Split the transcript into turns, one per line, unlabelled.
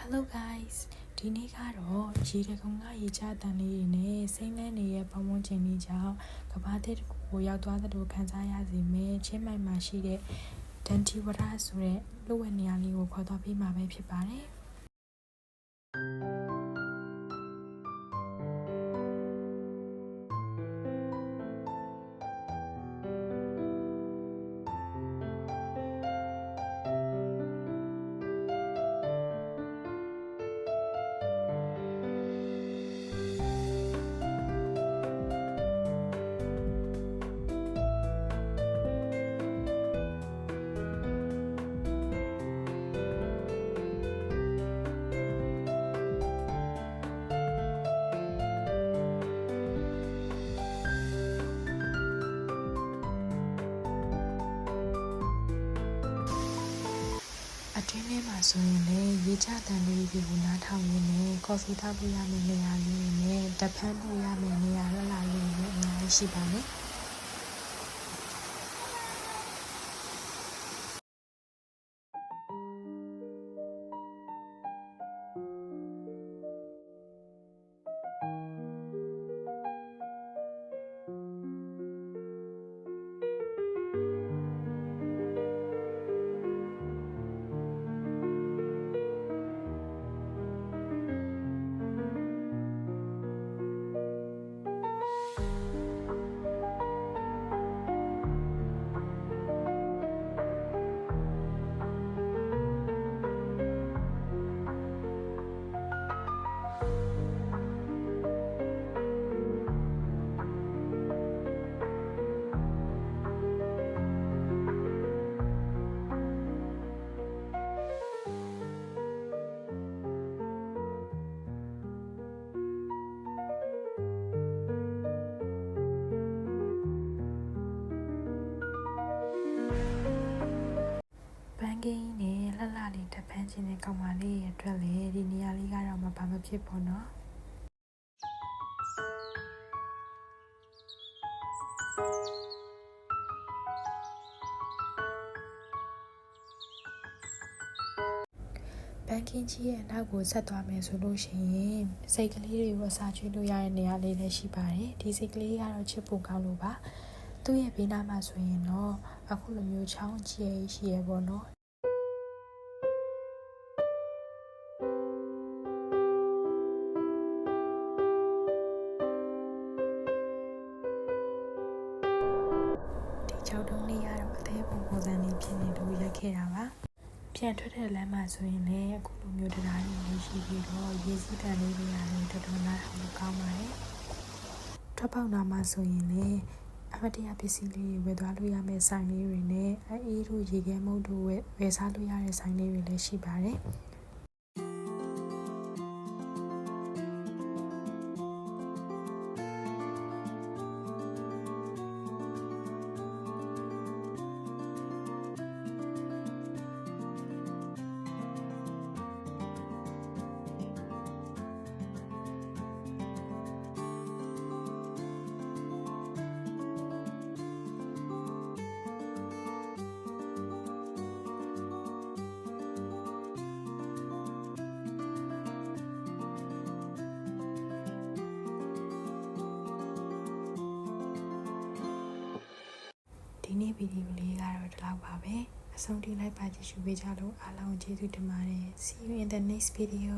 Hello guys ဒီနေ့ကတော့ရေတကုံကရေချတန်လေးတွေနဲ့စိမ့်လန်းနေတဲ့ပတ်ဝန်းကျင်လေးကြောင့်ကဘာတဲ့ကိုရောက်သွားသလိုခံစားရစေမယ်ချင်းမိုင်မှာရှိတဲ့ဒန်တီဝရဆိုတဲ့လှုပ်ဝက်နေရာလေးကိုခေါ်သွားပြီးမှာပဲဖြစ်ပါတယ်အတွင်းထဲမှာဆိုရင်လည်းရေချတန်လေးတွေကိုနားထောင်ရင်းနဲ့ကော်ဖီတောက်လို့ရမယ့်နေရာလေးတွေနဲ့ဓာတ်ဖမ်းလို့ရမယ့်နေရာလှလေးတွေအများကြီးရှိပါမယ်ကင်းနဲ့လှလှလေးတပန်းချင်းတဲ့ကောင်မလေးရဲ့အတွက်လေဒီနေရာလေးကတော့မဘာမဖြစ်ပေါ့နော်ဘန်ကင်းကြီးရဲ့နောက်ကိုဆက်သွားမယ်ဆိုလို့ရှိရင်စိတ်ကလေးတွေကိုအစာကျွေးလို့ရတဲ့နေရာလေးလည်းရှိပါတယ်ဒီစိတ်ကလေးကတော့ချစ်ဖို့ကောင်းလို့ပါသူ့ရဲ့ဘေးနားမှာဆိုရင်တော့အခုလိုမျိုးချောင်းကျဲရှိရပေါ့နော်6တုံးလေးရတော့အသေးပုံစံလေးဖြစ်နေလို့ရက်ခဲ့တာပါပြန်ထွက်တဲ့လမ်းမှာဆိုရင်လည်းအခုလိုမျိုးတရားကြီးရှိပြီးတော့ရေစီးတန်လေးတွေရတယ်တော်တော်နားထောင်လို့ကောင်းပါတယ်ထွက်ပေါက်နာမှာဆိုရင်လည်းအမတရားပစ္စည်းလေးတွေဝယ်သွားလို့ရမယ့်ဆိုင်လေးတွေနဲ့အေးတို့ရေခဲမုတ်တို့ဝယ်စားလို့ရတဲ့ဆိုင်လေးတွေလည်းရှိပါတယ်ဒီနေ့ဗီဒီယိုလေးကတော့ဒီလောက်ပါပဲအဆုံးထိလိုက်ပါကြည့်ရှုပေးကြလို့အားလုံးကျေးဇူးတင်ပါတယ် See you in the next video